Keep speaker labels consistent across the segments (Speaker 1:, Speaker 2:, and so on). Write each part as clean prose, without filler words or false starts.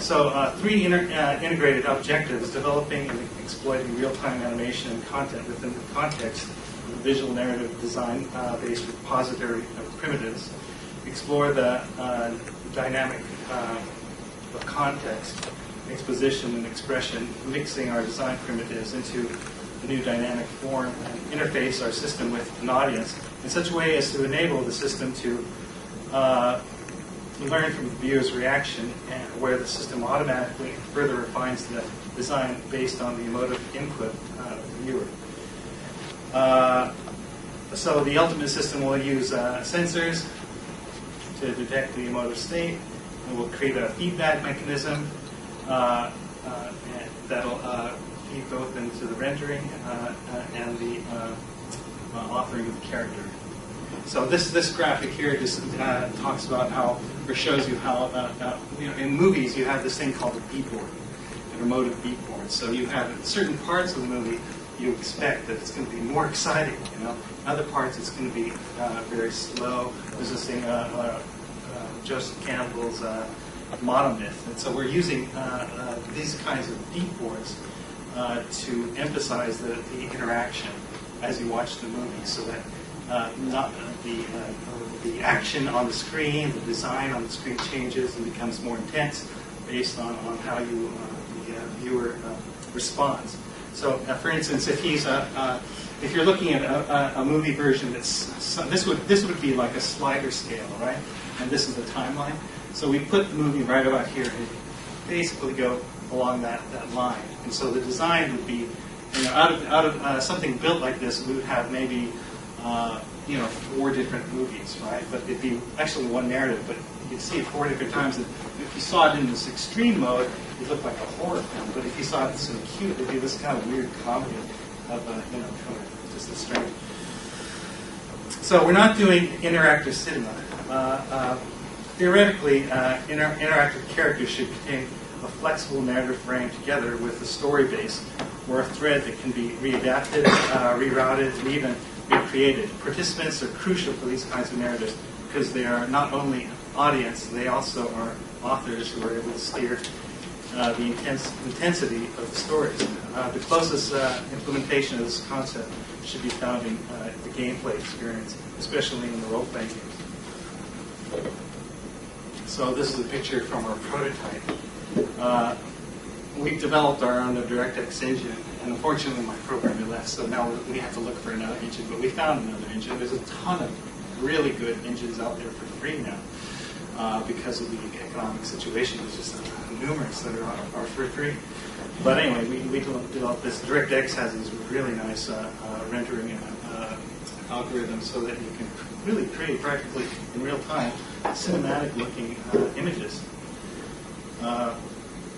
Speaker 1: So 3 integrated objectives: developing and exploiting real-time animation and content within the context of visual narrative design based repository of primitives. Explore the dynamic of context, exposition, and expression, mixing our design primitives into a new dynamic form, and interface our system with an audience in such a way as to enable the system to learn from the viewer's reaction, and where the system automatically further refines the design based on the emotive input of the viewer. So the ultimate system will use sensors to detect the emotive state, and will create a feedback mechanism that'll feed both into the rendering and the authoring of the character. So this graphic here just talks about how, or shows you how, in movies you have this thing called a beat board, an emotive beat board. So you have certain parts of the movie you expect that it's going to be more exciting, Other parts it's going to be very slow. There's this thing, Joseph Campbell's monomyth. And so we're using these kinds of beat boards to emphasize the interaction as you watch the movie, so that not the action on the screen, the design on the screen changes and becomes more intense based on how the viewer responds. So, for instance, if you're looking at a movie version this would be like a slider scale, right? And this is the timeline. So we put the movie right about here and basically go along that line. And so the design would be, out of something built like this, we would have maybe 4 different movies, right? But it'd be actually one narrative, but you can see it 4 different times. And if you saw it in this extreme mode, it looked like a horror film. But if you saw it in cute, it'd be this kind of weird comedy of just a strange. So we're not doing interactive cinema. Theoretically, interactive characters should contain a flexible narrative frame together with a story base or a thread that can be readapted, rerouted, and even recreated. Participants are crucial for these kinds of narratives because they are not only audience, they also are authors who are able to steer the intensity of the stories. The closest implementation of this concept should be found in the gameplay experience, especially in the role-playing games. So this is a picture from our prototype. We've developed our own DirectX engine, and unfortunately my programmer left, so now we have to look for another engine, but we found another engine. There's a ton of really good engines out there for free now because of the economic situation. There's just numerous that are for free. But anyway, we developed this. DirectX has these really nice rendering algorithms so that you can really create practically in real time cinematic-looking images.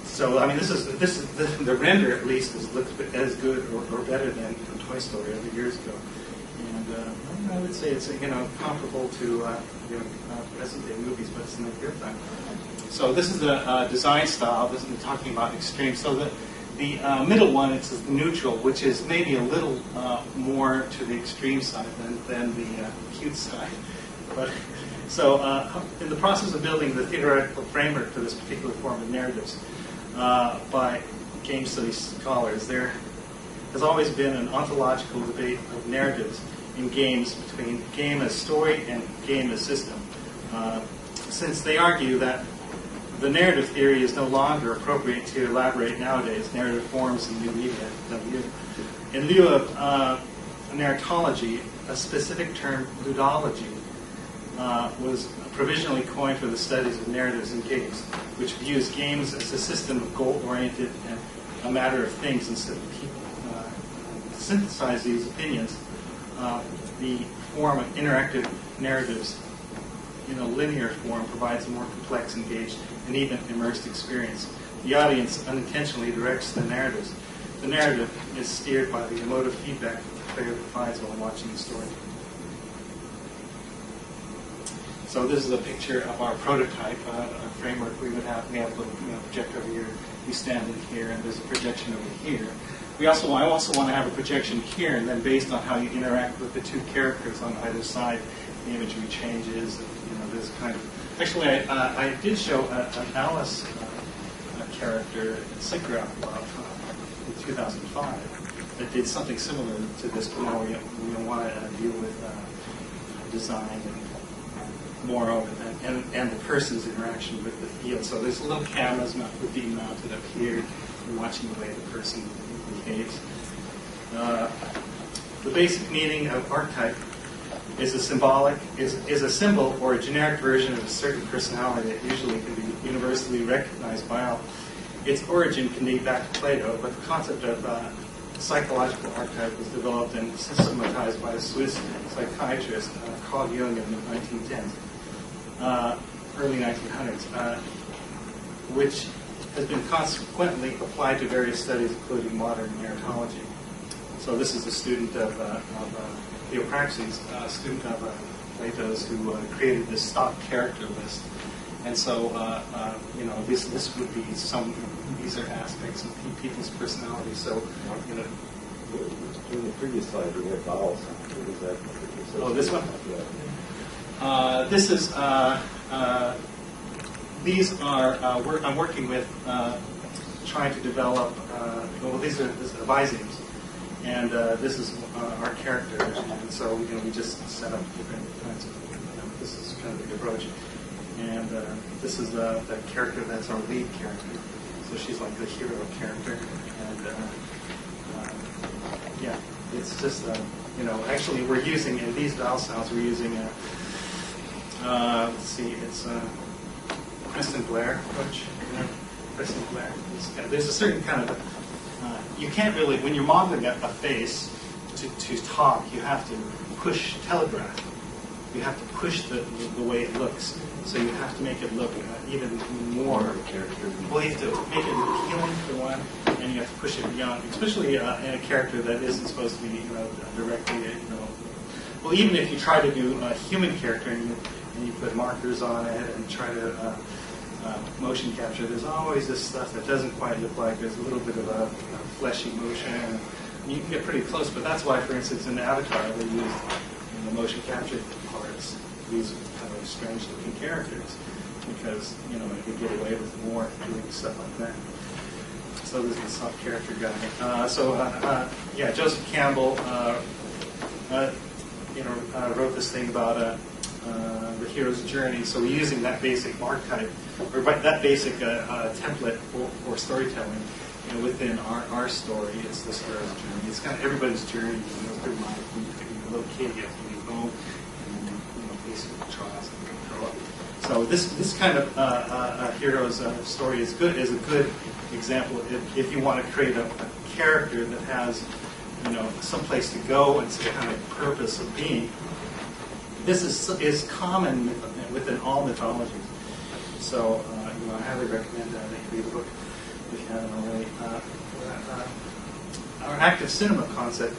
Speaker 1: So I mean, this is the render at least looks as good or better than Toy Story other years ago, and I would say it's comparable to present day movies, but it's in the real time. So this is the design style. This is talking about extreme. So the middle one, it's the neutral, which is maybe a little more to the extreme side than the cute side. But so in the process of building the theoretical framework for this particular form of narratives by game studies scholars, there has always been an ontological debate of narratives in games between game as story and game as system, since they argue that the narrative theory is no longer appropriate to elaborate nowadays. Narrative forms in new media. In lieu of narratology, a specific term, ludology, was provisionally coined for the studies of narratives in games, which views games as a system of goal-oriented and a matter of things instead of people. To synthesize these opinions, the form of interactive narratives in a linear form provides a more complex, engaged, and even immersed experience. The audience unintentionally directs the narratives. The narrative is steered by the emotive feedback the player provides while watching the story. So this is a picture of our prototype, a framework we have a little projector over here. We stand in here, and there's a projection over here. I also want to have a projection here, and then based on how you interact with the two characters on either side, the imagery changes. And, this kind of. Actually, I did show Alice character, Sigraf, in 2005, that did something similar to this, but now we want to deal with design and more of it, and the person's interaction with the field. So there's little cameras being mounted up here. You're watching the way the person behaves. The basic meaning of archetype is a symbol or a generic version of a certain personality that usually can be universally recognized by all. Its origin can date back to Plato, but the concept of psychological archetype was developed and systematized by a Swiss psychiatrist, Carl Jung, in the 1910s, early 1900s, which has been consequently applied to various studies, including modern narratology. So this is a student of Theopraxis, a student of Plato's, who created this stock character list. And so, this would be these are aspects of people's personality. So,
Speaker 2: in the previous slide, we had vowels.
Speaker 1: Oh, this one? This is, these are, I'm working with trying to develop, these are bisemes. And this is our character. And so, we just set up different kinds of, this is kind of the approach. And this is the character that's our lead character. So she's like the hero character. And yeah, it's just, actually we're using, in these vowel sounds, we're using, let's see, it's Preston Blair approach. Preston Blair. There's a certain kind of, you can't really, when you're modeling a face to talk, you have to telegraph. You have to push the way it looks. So you have to make it look even more character. Well, you have to make it appealing for one, and you have to push it beyond, especially in a character that isn't supposed to be, directly, Well, even if you try to do a human character and you put markers on it and try to motion capture, there's always this stuff that doesn't quite look like. There's a little bit of a fleshy motion, and you can get pretty close. But that's why, for instance, in Avatar, they used the motion capture parts. These kind of strange-looking characters, because you could get away with more doing stuff like that. So this is the soft character guy. Joseph Campbell, wrote this thing about the hero's journey. So we're using that basic archetype, or that basic template for storytelling, within our story. It's this hero's journey. It's kind of everybody's journey. Through life, when you're a little kid, you have to leave home, and basic trials and grow up. So this kind of hero's story is a good example if you want to create a character that has some place to go and some kind of purpose of being. This is common within all mythologies. So I highly recommend that you read the book if you haven't already. Our active cinema concept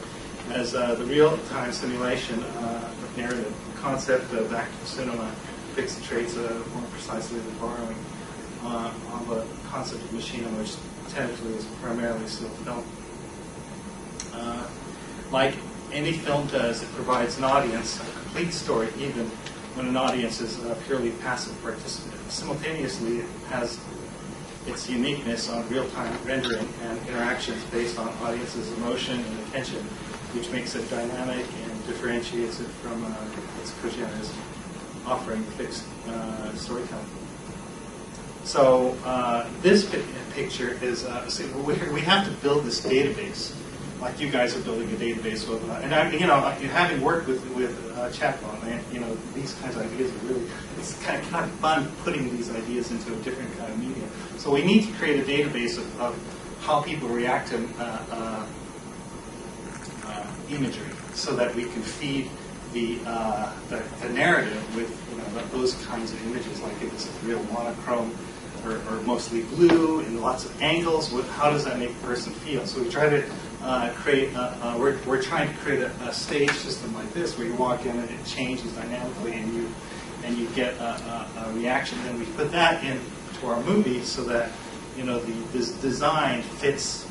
Speaker 1: as the real-time simulation of narrative. The concept of active cinema depicts the traits more precisely than borrowing on the concept of machine, which technically is primarily still film. Like any film does, it provides an audience a complete story, even when an audience is a purely passive participant. Simultaneously, it has its uniqueness on real-time rendering and interactions based on audience's emotion and attention, which makes it dynamic and differentiates it from its progenitors, offering fixed storytelling. So this picture is, we have to build this database, like you guys are building a database with, and having worked with Chatbot, these kinds of ideas are really, it's kind of fun putting these ideas into a different kind of medium. So we need to create a database of how people react to imagery, so that we can feed the narrative with those kinds of images, like if it's a real monochrome or mostly blue and lots of angles. How does that make a person feel? So we try to create. We're trying to create a stage system like this, where you walk in and it changes dynamically, and you get a reaction. And we put that into our movie so that the design fits